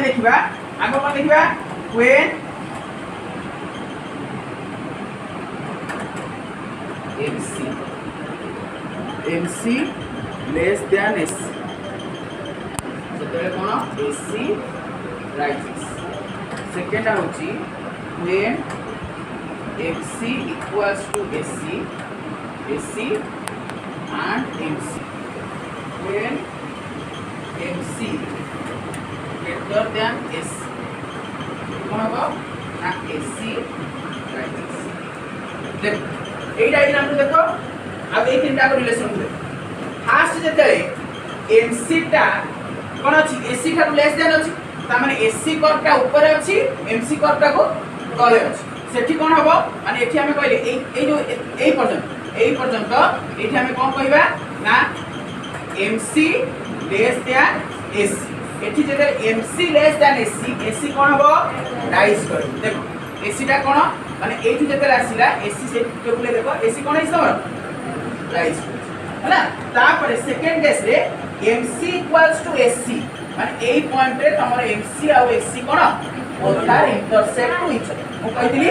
देखिबा आगो कोन देखिबा when MC less than SC सेतेले cone SC rises second होची when MC equals to SC and MC when MC greater than SC कोन हो ना SC rises देखो এই ডায়াগ্রাম টো দেখো अब এই তিনটা को रिलेशन देखो फास्ट যেতে MC টা কোন আছে SC টা लेस देन আছে তার মানে SC कर्वটা উপরে আছে MC कर्वটা को তলে আছে সেটি কোন হবে মানে এটি আমি কইলে এই যে এই পর্যন্ত এটি আমি কোন কইবা না MC लेस देन SC এটি যেতে MC लेस देन SC কোন হবে রাইজ করে দেখো SC টা কোন মানে এইটি যেতে আসিলা SC সে টেবুলে দেখো SC কোন হিসাব রাইজ হলা তারপরে সেকেন্ড কেস রে MC ইকুয়ালস টু SC মানে এই পয়েন্টে তোমার MC আর SC কোন both are intersect to each other ମୁଁ କହିଥିଲି